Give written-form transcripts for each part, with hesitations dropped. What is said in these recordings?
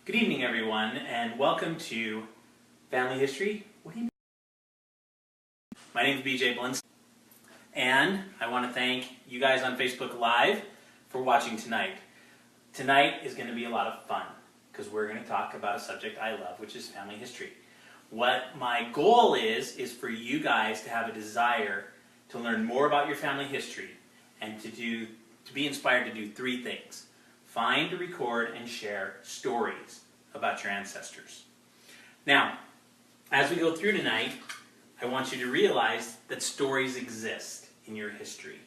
Good evening, everyone, and welcome to Family History. What do you mean? My name is BJ Blinson, and I want to thank you guys on Facebook Live for watching tonight. Tonight is going to be a lot of fun because we're going to talk about a subject I love, which is family history. What my goal is for you guys to have a desire to learn more about your family history and to be inspired to do three things. Find, record, and share stories about your ancestors. Now, as we go through tonight, I want you to realize that stories exist in your history.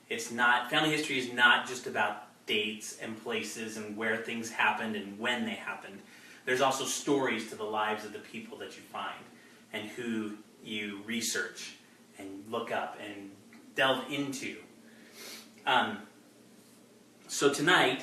Family history is not just about dates and places and where things happened and when they happened. There's also stories to the lives of the people that you find and who you research and look up and delve into. So tonight,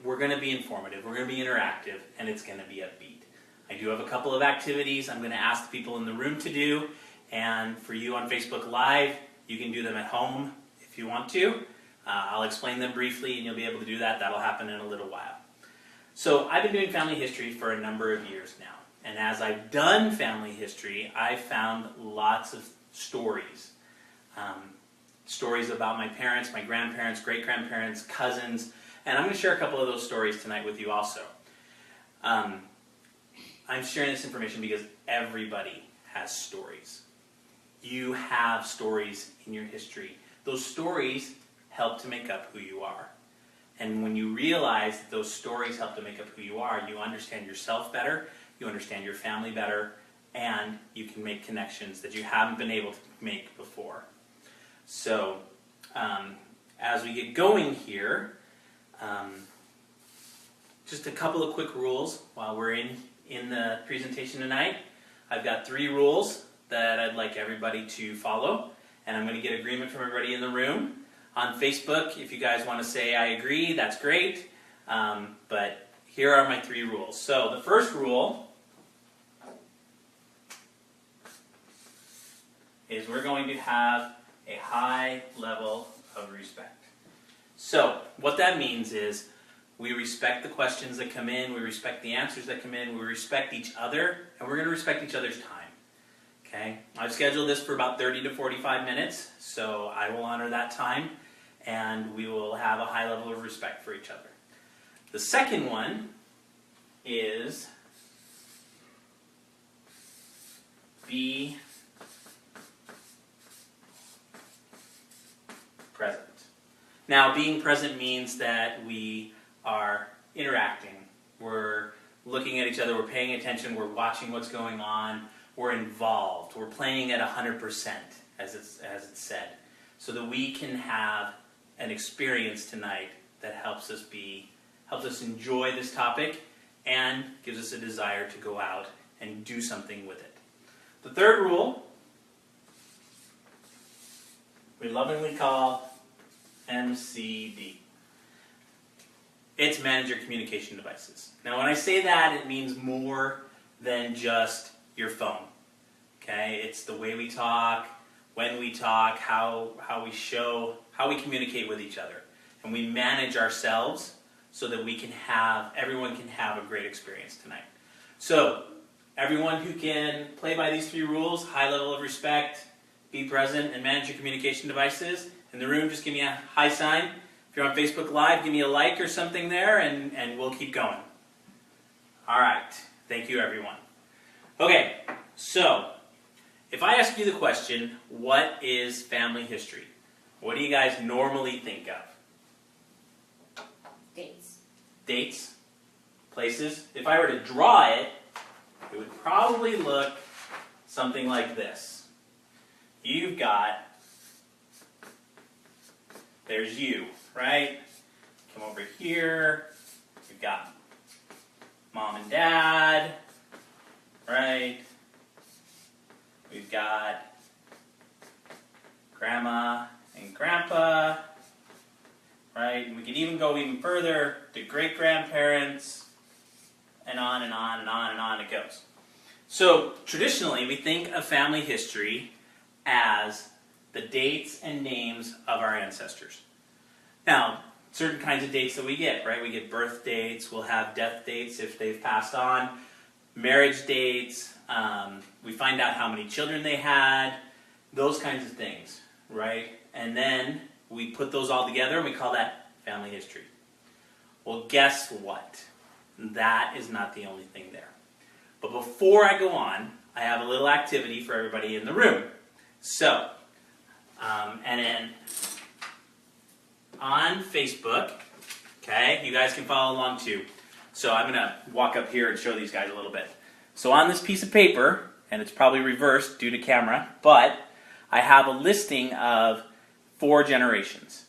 we're going to be informative, we're going to be interactive, and it's going to be upbeat. I do have a couple of activities I'm going to ask the people in the room to do, and for you on Facebook Live, you can do them at home if you want to. I'll explain them briefly and you'll be able to do that. That'll happen in a little while. So I've been doing family history for a number of years now, and as I've done family history, I've found lots of stories. Stories about my parents, my grandparents, great-grandparents, cousins, and I'm going to share a couple of those stories tonight with you also. I'm sharing this information because everybody has stories. You have stories in your history. Those stories help to make up who you are. And when you realize that those stories help to make up who you are, you understand yourself better, you understand your family better, and you can make connections that you haven't been able to make before. So, as we get going here, just a couple of quick rules while we're in the presentation tonight. I've got 3 rules that I'd like everybody to follow, and I'm going to get agreement from everybody in the room. On Facebook, if you guys want to say I agree, that's great, but here are my 3 rules. So the first rule is we're going to have a high level of respect. So what that means is we respect the questions that come in, we respect the answers that come in, we respect each other, and we're going to respect each other's time. Okay? I've scheduled this for about 30 to 45 minutes, so I will honor that time, and we will have a high level of respect for each other. The second one is be present. Now, being present means that we are interacting. We're looking at each other, we're paying attention, we're watching what's going on, we're involved, we're playing at 100%, as it's said, so that we can have an experience tonight that helps us enjoy this topic and gives us a desire to go out and do something with it. The third rule we lovingly call MCD. It's manage your communication devices. Now when I say that, it means more than just your phone. Okay? It's the way we talk, when we talk, how we communicate with each other. And we manage ourselves so that everyone can have a great experience tonight. So, everyone who can play by these 3 rules, high level of respect, be present, and manage your communication devices. In the room, just give me a high sign. If you're on Facebook Live, give me a like or something there, and we'll keep going. All right. Thank you, everyone. Okay, so if I ask you the question, what is family history? What do you guys normally think of? Dates. Dates? Places? If I were to draw it, it would probably look something like this. There's you, right? Come over here. You've got mom and dad, right? We've got grandma and grandpa, right? And we could even go even further to great-grandparents, and on and on and on and on it goes. So traditionally, we think of family history as the dates and names of our ancestors. Now, certain kinds of dates that we get, right? We get birth dates, we'll have death dates if they've passed on, marriage dates, we find out how many children they had, those kinds of things, right? And then we put those all together and we call that family history. Well, guess what? That is not the only thing there. But before I go on, I have a little activity for everybody in the room. So, and then on Facebook, okay, you guys can follow along too. So I'm going to walk up here and show these guys a little bit. So on this piece of paper, and it's probably reversed due to camera, but I have a listing of 4 generations.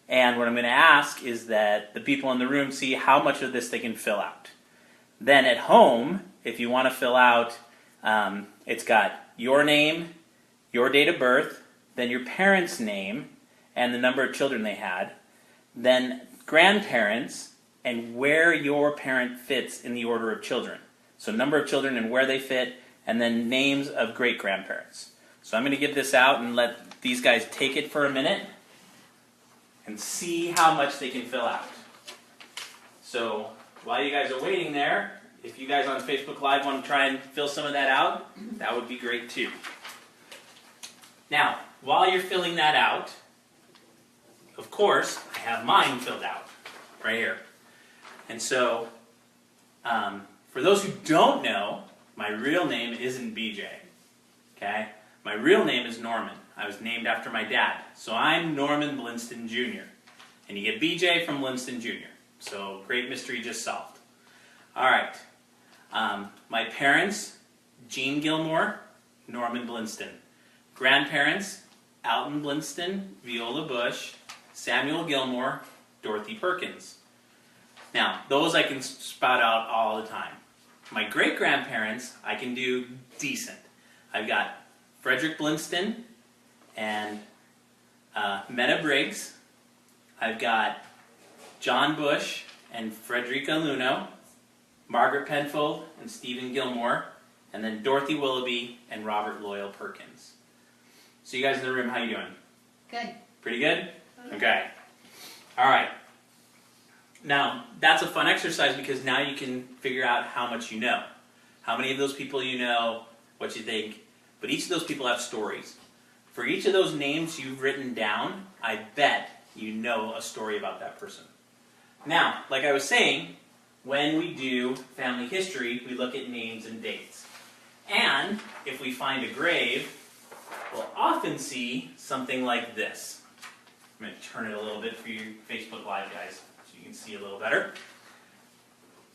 And what I'm going to ask is that the people in the room see how much of this they can fill out. Then at home, if you want to fill out, it's got your name, your date of birth, then your parents' name, and the number of children they had, then grandparents, and where your parent fits in the order of children. So number of children and where they fit, and then names of great-grandparents. So I'm going to give this out and let these guys take it for a minute and see how much they can fill out. So while you guys are waiting there, if you guys on Facebook Live want to try and fill some of that out, that would be great too. Now, while you're filling that out, of course, I have mine filled out right here. And so, for those who don't know, my real name isn't BJ. Okay? My real name is Norman. I was named after my dad. So I'm Norman Blinston Jr. And you get BJ from Blinston Jr. So great mystery just solved. All right. My parents, Gene Gilmore, Norman Blinston. Grandparents, Alton Blinston, Viola Bush, Samuel Gilmore, Dorothy Perkins. Now, those I can spout out all the time. My great-grandparents, I can do decent. I've got Frederick Blinston and Meta Briggs. I've got John Bush and Frederica Luno, Margaret Penfold and Stephen Gilmore, and then Dorothy Willoughby and Robert Loyal Perkins. So you guys in the room, how you doing? Good. Pretty good? Okay. All right. Now, that's a fun exercise because now you can figure out how much you know. How many of those people you know, what you think. But each of those people have stories. For each of those names you've written down, I bet you know a story about that person. Now, like I was saying, when we do family history, we look at names and dates. And if we find a grave, we'll often see something like this. I'm going to turn it a little bit for you Facebook Live guys so you can see a little better.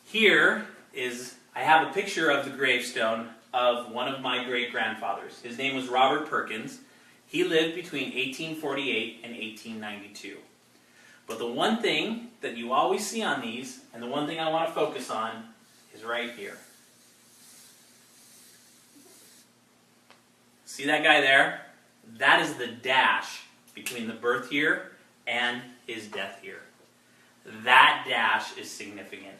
Here is, I have a picture of the gravestone of one of my great-grandfathers. His name was Robert Perkins. He lived between 1848 and 1892. But the one thing that you always see on these, and the one thing I want to focus on, is right here. See that guy there? That is the dash between the birth year and his death year. That dash is significant.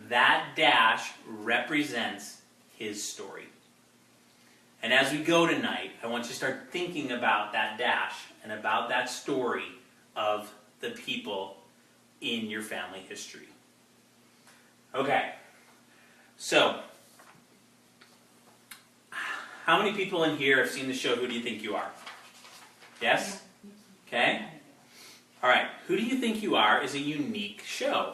That dash represents his story. And as we go tonight, I want you to start thinking about that dash and about that story of the people in your family history. Okay, so how many people in here have seen the show Who Do You Think You Are? Yes? Okay. All right, Who Do You Think You Are is a unique show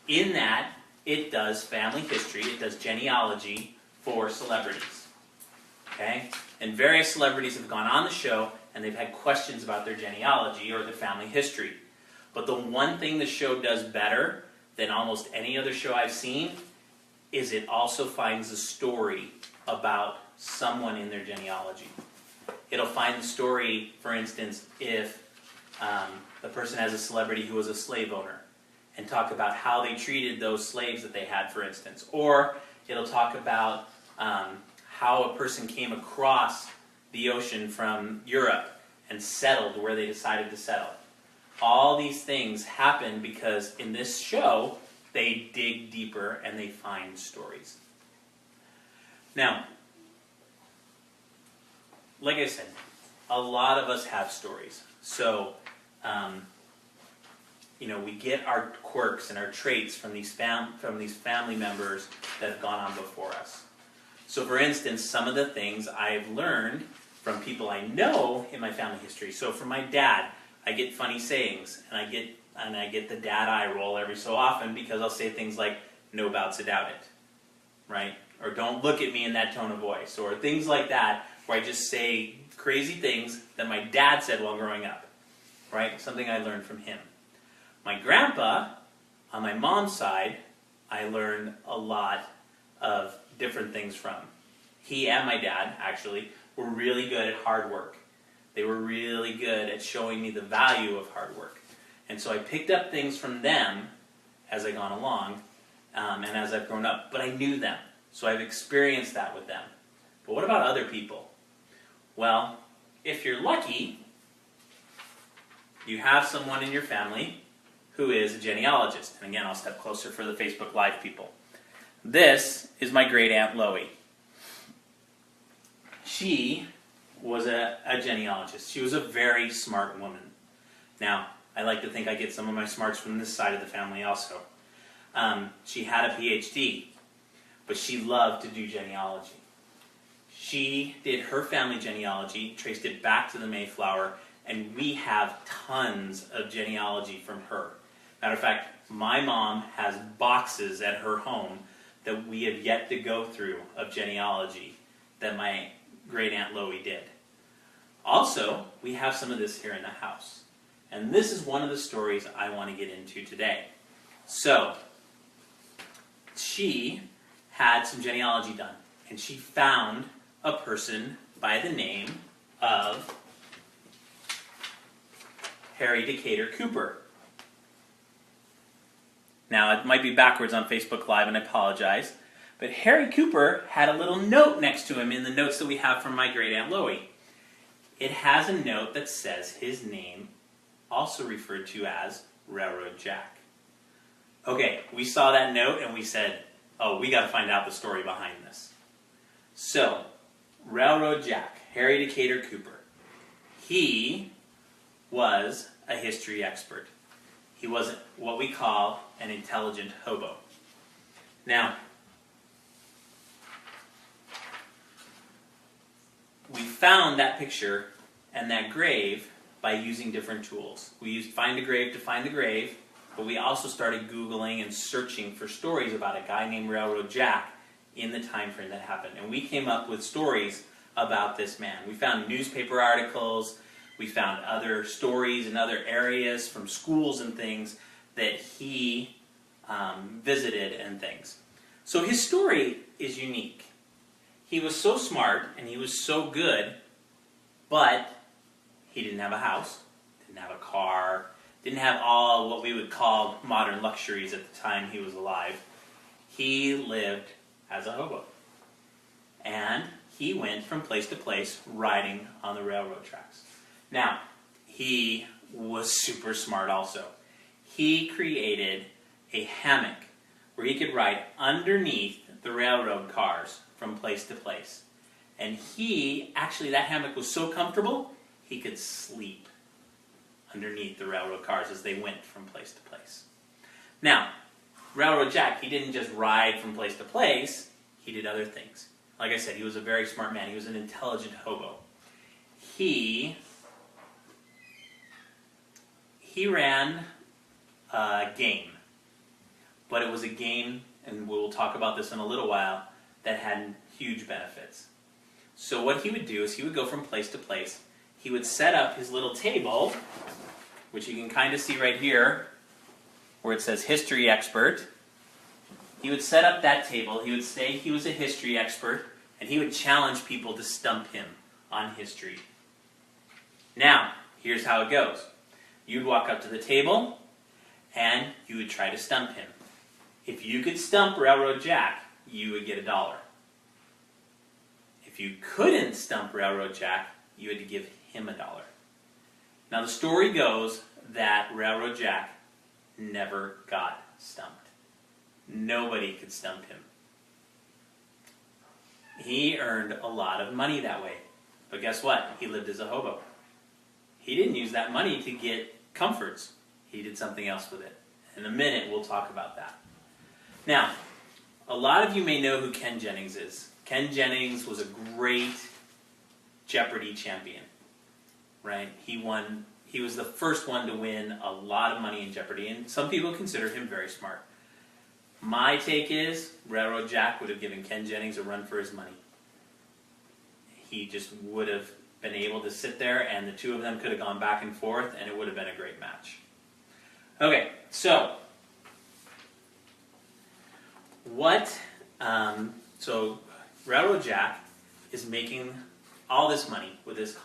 in that it does family history, it does genealogy for celebrities. Okay? And various celebrities have gone on the show and they've had questions about their genealogy or their family history. But the one thing the show does better than almost any other show I've seen is it also finds a story about someone in their genealogy. It'll find the story, for instance, if the person has a celebrity who was a slave owner and talk about how they treated those slaves that they had, for instance. Or it'll talk about how a person came across the ocean from Europe and settled where they decided to settle. All these things happen because in this show, they dig deeper and they find stories. Now, like I said, a lot of us have stories. So, we get our quirks and our traits from these family members that have gone on before us. So for instance, some of the things I've learned from people I know in my family history. So from my dad, I get funny sayings, and I get the dad eye roll every so often because I'll say things like, "No bouts about it," right? Or "Don't look at me in that tone of voice," or things like that, where I just say crazy things that my dad said while growing up, right? Something I learned from him. My grandpa, on my mom's side, I learned a lot of different things from. He and my dad, actually, were really good at hard work. They were really good at showing me the value of hard work. And so I picked up things from them as I gone along, and as I've grown up. But I knew them, so I've experienced that with them. But what about other people? Well, if you're lucky, you have someone in your family who is a genealogist. And again, I'll step closer for the Facebook Live people. This is my great aunt Loie. She was a genealogist. She was a very smart woman. Now, I like to think I get some of my smarts from this side of the family also. She had a PhD, but she loved to do genealogy. She did her family genealogy, traced it back to the Mayflower, and we have tons of genealogy from her. Matter of fact, my mom has boxes at her home that we have yet to go through of genealogy that my great aunt Loie did. Also, we have some of this here in the house. And this is one of the stories I want to get into today. So, she had some genealogy done, and she found a person by the name of Harry Decatur Cooper. Now, it might be backwards on Facebook Live, and I apologize, but Harry Cooper had a little note next to him in the notes that we have from my great aunt Loie. It has a note that says his name, also referred to as Railroad Jack. Okay, we saw that note and we said, oh, we got to find out the story behind this. So, Railroad Jack, Harry Decatur Cooper, he was a history expert. He was what we call an intelligent hobo. Now, we found that picture and that grave by using different tools. We used Find a Grave to find the grave, but we also started Googling and searching for stories about a guy named Railroad Jack in the time frame that happened. And we came up with stories about this man. We found newspaper articles, we found other stories in other areas from schools and things that he visited and things. So his story is unique. He was so smart and he was so good, but he didn't have a house, didn't have a car, didn't have all what we would call modern luxuries at the time he was alive. He lived as a hobo. And he went from place to place riding on the railroad tracks. Now, he was super smart also. He created a hammock where he could ride underneath the railroad cars from place to place. And that hammock was so comfortable, he could sleep underneath the railroad cars as they went from place to place. Now, Railroad Jack, he didn't just ride from place to place, he did other things. Like I said, he was a very smart man. He was an intelligent hobo. He ran a game, but it was a game, and we'll talk about this in a little while, that had huge benefits. So what he would do is he would go from place to place. He would set up his little table, which you can kind of see right here, where it says history expert. He would set up that table, he would say he was a history expert, and he would challenge people to stump him on history. Now, here's how it goes. You'd walk up to the table, and you would try to stump him. If you could stump Railroad Jack, you would get $1. If you couldn't stump Railroad Jack, you had to give him $1. Now the story goes that Railroad Jack never got stumped. Nobody could stump him. He earned a lot of money that way. But guess what? He lived as a hobo. He didn't use that money to get comforts. He did something else with it. In a minute, we'll talk about that. Now, a lot of you may know who Ken Jennings is. Ken Jennings was a great Jeopardy champion, right? He was the first one to win a lot of money in Jeopardy, and some people consider him very smart. My take is Railroad Jack would have given Ken Jennings a run for his money. He just would have been able to sit there, and the two of them could have gone back and forth, and it would have been a great match. Okay, so Railroad Jack is making all this money with this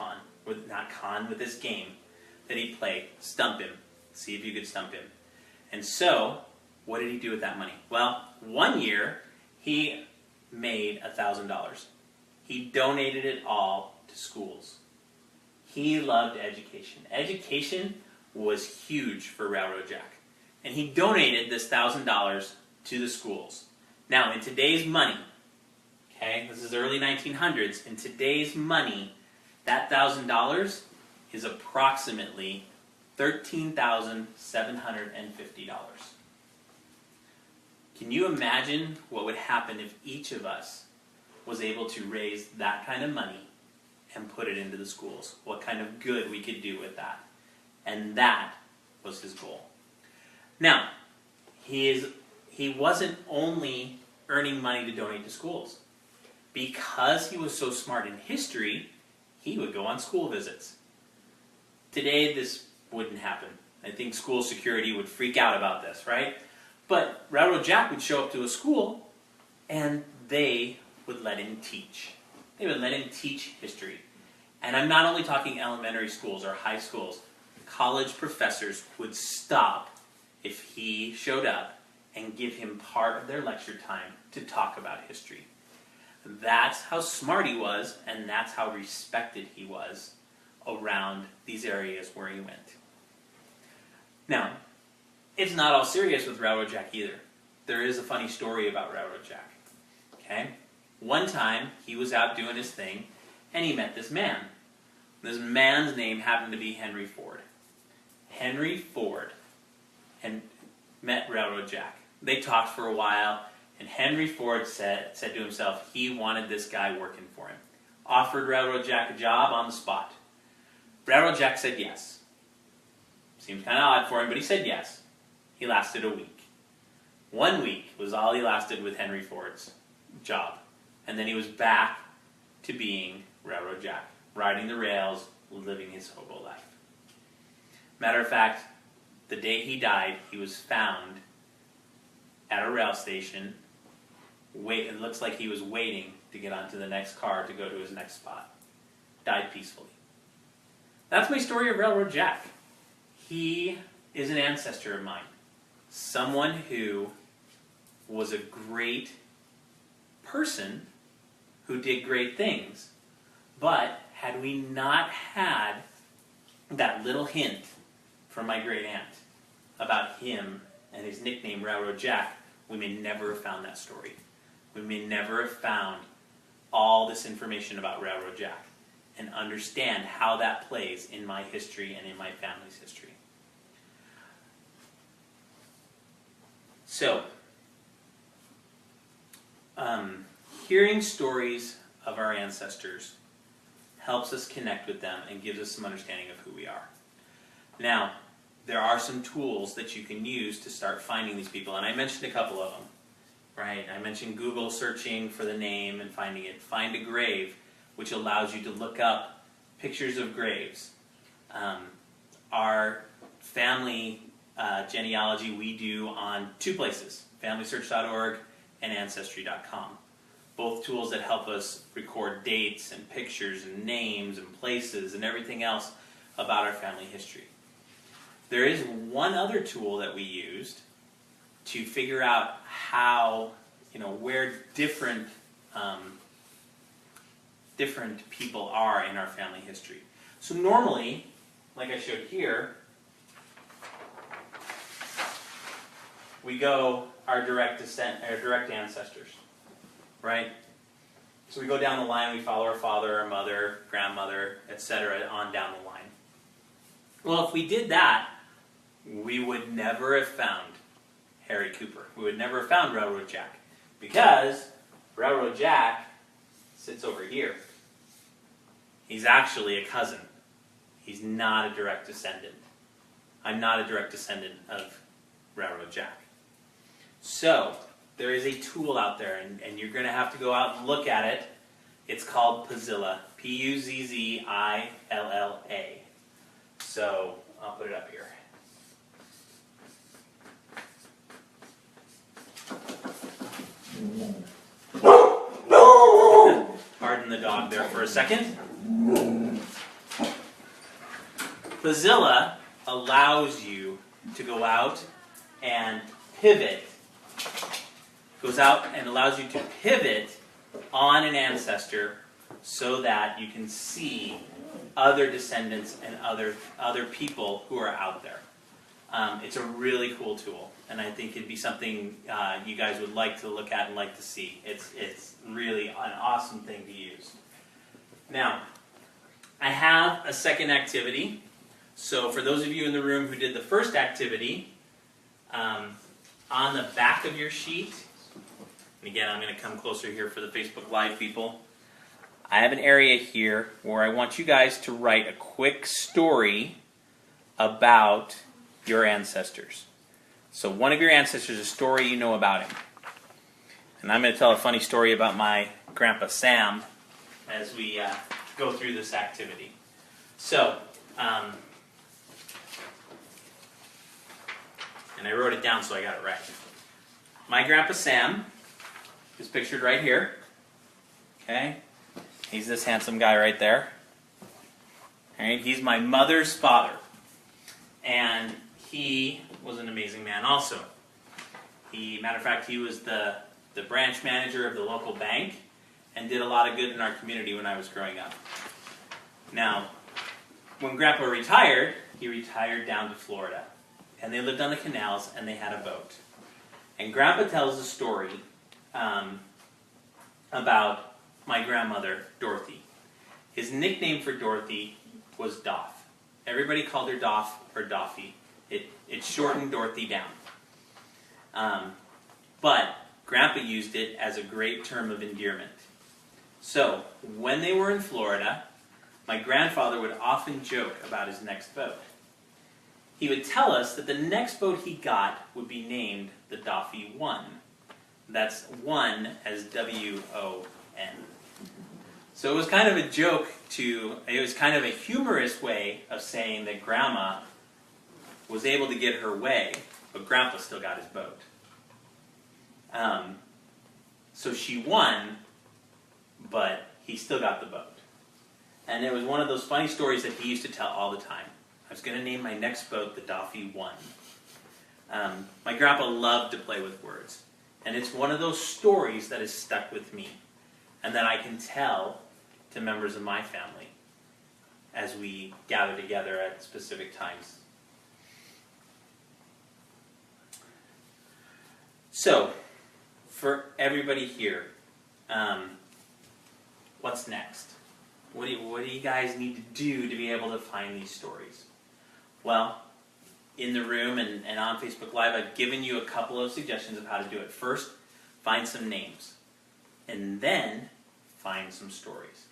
with this game that he played. Stump him. See if you could stump him. And so, what did he do with that money? Well, one year, he made $1,000. He donated it all to schools. He loved education. Education was huge for Railroad Jack. And he donated this $1,000 to the schools. Now, in today's money, okay, this is early 1900s, in today's money, that $1,000 is approximately $13,750. Can you imagine what would happen if each of us was able to raise that kind of money and put it into the schools? What kind of good we could do with that? And that was his goal. Now, he wasn't only earning money to donate to schools. Because he was so smart in history, he would go on school visits. Today, this wouldn't happen. I think school security would freak out about this, right? But Railroad Jack would show up to a school, and they would let him teach. They would let him teach history. And I'm not only talking elementary schools or high schools. College professors would stop if he showed up and give him part of their lecture time to talk about history. That's how smart he was, and that's how respected he was around these areas where he went. Now, it's not all serious with Railroad Jack either. There is a funny story about Railroad Jack. Okay? One time, he was out doing his thing, and he met this man. This man's name happened to be Henry Ford. Henry Ford met Railroad Jack. They talked for a while, and Henry Ford said to himself he wanted this guy working for him. Offered Railroad Jack a job on the spot. Railroad Jack said yes. Seems kind of odd for him, but he said yes. He lasted a week. 1 week was all he lasted with Henry Ford's job. And then he was back to being Railroad Jack, riding the rails, living his hobo life. Matter of fact, the day he died, he was found at a rail station. It looks like he was waiting to get onto the next car to go to his next spot. Died peacefully. That's my story of Railroad Jack. He is an ancestor of mine. Someone who was a great person who did great things. But had we not had that little hint from my great aunt about him and his nickname Railroad Jack, we may never have found that story. We may never have found all this information about Railroad Jack and understand how that plays in my history and in my family's history. So, hearing stories of our ancestors helps us connect with them and gives us some understanding of who we are. Now, there are some tools that you can use to start finding these people, and I mentioned a couple of them, right? I mentioned Google searching for the name and finding it. Find a Grave, which allows you to look up pictures of graves. Our family genealogy we do on two places, FamilySearch.org and Ancestry.com. Both tools that help us record dates and pictures and names and places and everything else about our family history. There is one other tool that we used to figure out how, where different people are in our family history. So normally, like I showed here, we go our direct ancestors, right? So we go down the line, we follow our father, our mother, grandmother, etc., on down the line. Well, if we did that, we would never have found Harry Cooper. We would never have found Railroad Jack, because Railroad Jack sits over here. He's actually a cousin. He's not a direct descendant. I'm not a direct descendant of Railroad Jack. So, there is a tool out there, and you're going to have to go out and look at it. It's called Puzzilla. Puzzilla. So, I'll put it up here. Pardon the dog there for a second. Puzzilla allows you to go out and pivot. Goes out and allows you to pivot on an ancestor so that you can see other descendants and other people who are out there. It's a really cool tool, and I think it'd be something you guys would like to look at and like to see. It's really an awesome thing to use. Now, I have a second activity. So for those of you in the room who did the first activity, on the back of your sheet, and again, I'm going to come closer here for the Facebook Live people, I have an area here where I want you guys to write a quick story about your ancestors. So one of your ancestors, a story you know about him. And I'm going to tell a funny story about my Grandpa Sam as we go through this activity. So, and I wrote it down so I got it right. My Grandpa Sam is pictured right here. Okay? He's this handsome guy right there. All right? He's my mother's father. And he was an amazing man also. Matter of fact, he was the branch manager of the local bank and did a lot of good in our community when I was growing up. Now, when Grandpa retired, he retired down to Florida. And they lived on the canals, and they had a boat. And Grandpa tells a story about my grandmother, Dorothy. His nickname for Dorothy was Doff. Everybody called her Doff or Doffy. It shortened Dorothy down. But Grandpa used it as a great term of endearment. So, when they were in Florida, my grandfather would often joke about his next boat. He would tell us that the next boat he got would be named the Doffy 1. That's 1 as W-O-N. So it was kind of a joke it was kind of a humorous way of saying that Grandma was able to get her way, but Grandpa still got his boat. So she won, but he still got the boat. And it was one of those funny stories that he used to tell all the time. I was going to name my next boat the Doffy 1. My grandpa loved to play with words. And it's one of those stories that has stuck with me and that I can tell to members of my family as we gather together at specific times. So, for everybody here, what's next? What do you guys need to do to be able to find these stories? Well, in the room and on Facebook Live, I've given you a couple of suggestions of how to do it. First, find some names. And then, find some stories.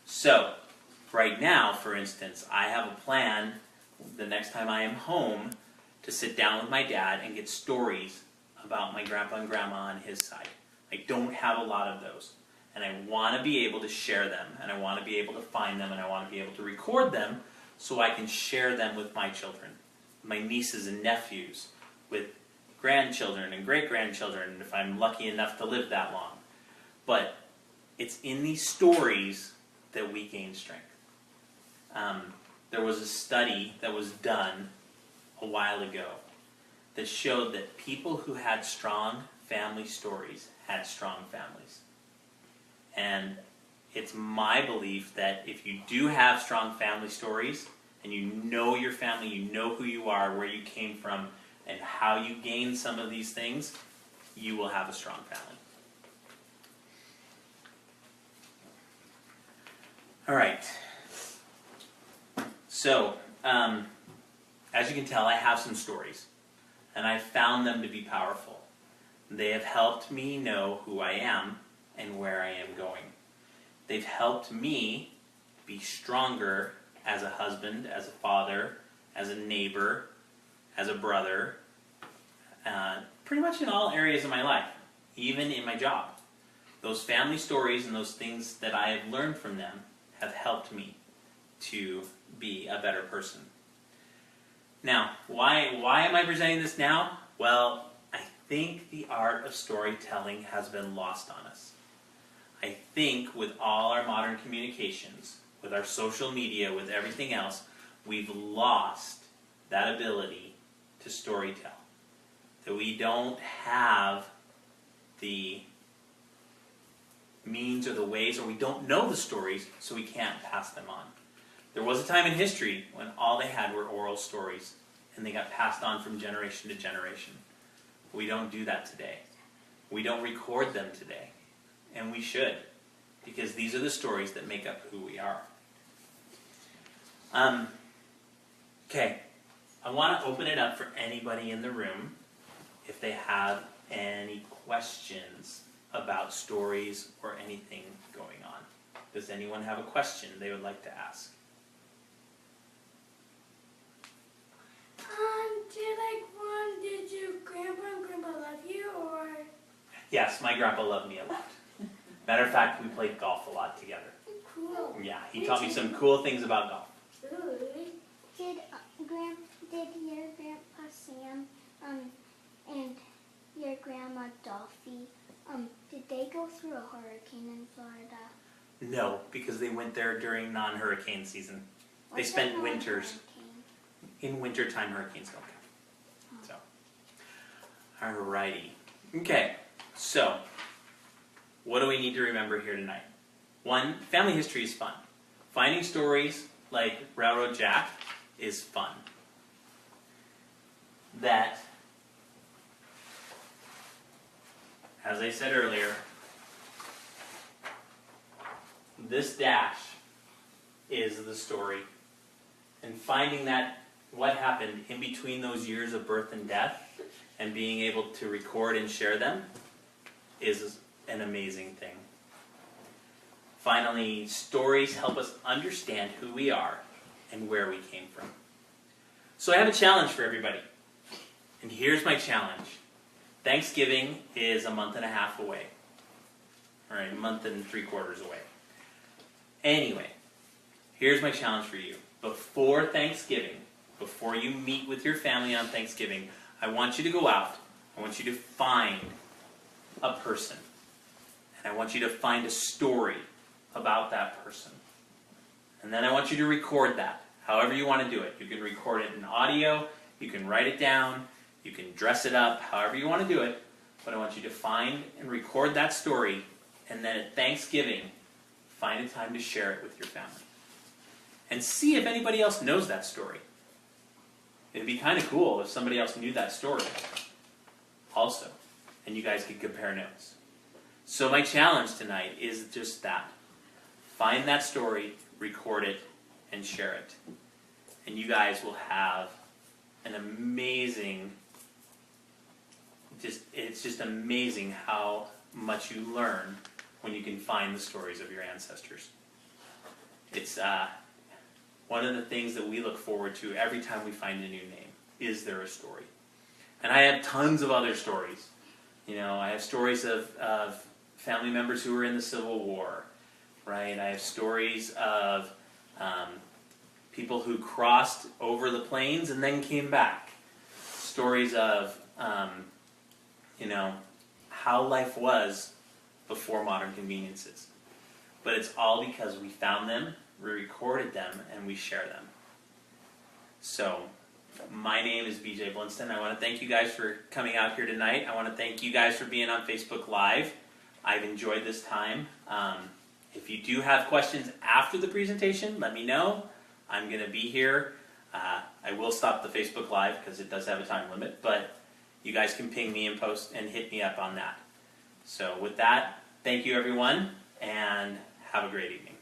So, right now, for instance, I have a plan the next time I am home to sit down with my dad and get stories about my grandpa and grandma on his side. I don't have a lot of those. And I want to be able to share them, and I want to be able to find them, and I want to be able to record them so I can share them with my children, my nieces and nephews, with grandchildren and great-grandchildren, if I'm lucky enough to live that long. But it's in these stories that we gain strength. There was a study that was done a while ago that showed that people who had strong family stories had strong families. And it's my belief that if you do have strong family stories, and you know your family, you know who you are, where you came from, and how you gained some of these things, you will have a strong family. All right. So, as you can tell, I have some stories, and I found them to be powerful. They have helped me know who I am and where I am going. They've helped me be stronger as a husband, as a father, as a neighbor, as a brother, pretty much in all areas of my life, even in my job. Those family stories and those things that I have learned from them have helped me to be a better person. Now, why am I presenting this now? Well, I think the art of storytelling has been lost on us. I think with all our modern communications, with our social media, with everything else, we've lost that ability to storytell. That we don't have the means or the ways, or we don't know the stories, so we can't pass them on. There was a time in history when all they had were oral stories, and they got passed on from generation to generation. We don't do that today. We don't record them today, and we should, because these are the stories that make up who we are. Okay, I want to open it up for anybody in the room if they have any questions about stories or anything going on. Does anyone have a question they would like to ask? Did your grandpa and grandpa love you, or? Yes, my grandpa loved me a lot. Matter of fact, we played golf a lot together. Cool. Yeah, he taught me some cool things about golf. Ooh. Did your grandpa Sam and your grandma Dolphy did they go through a hurricane in Florida? No, because they went there during non-hurricane season. They What's spent a winters. hurricane? In wintertime, hurricanes don't come. So, alrighty. Okay, so what do we need to remember here tonight? One, family history is fun. Finding stories like Railroad Jack is fun. That, as I said earlier, this dash is the story. And finding that, what happened in between those years of birth and death, and being able to record and share them, is an amazing thing. Finally, stories help us understand who we are and where we came from. So I have a challenge for everybody. And here's my challenge. Thanksgiving is a month and a half away. All right, a month and 3/4 away. Anyway, here's my challenge for you. Before Thanksgiving, before you meet with your family on Thanksgiving, I want you to go out. I want you to find a person. And I want you to find a story about that person. And then I want you to record that, however you want to do it. You can record it in audio, you can write it down, you can dress it up, however you want to do it. But I want you to find and record that story, and then at Thanksgiving, find a time to share it with your family. And see if anybody else knows that story. It'd be kind of cool if somebody else knew that story also, and you guys could compare notes. So my challenge tonight is just that. Find that story, record it, and share it. And you guys will have an amazing, it's just amazing how much you learn when you can find the stories of your ancestors. It's one of the things that we look forward to every time we find a new name. Is there a story? And I have tons of other stories. You know, I have stories of family members who were in the Civil War, right? I have stories of people who crossed over the plains and then came back. Stories of, how life was before modern conveniences. But it's all because we found them, we recorded them, and we share them. So, my name is BJ Blinston. I want to thank you guys for coming out here tonight. I want to thank you guys for being on Facebook Live. I've enjoyed this time. If you do have questions after the presentation, let me know. I'm going to be here. I will stop the Facebook Live because it does have a time limit, but you guys can ping me and post and hit me up on that. So with that, thank you everyone, and have a great evening.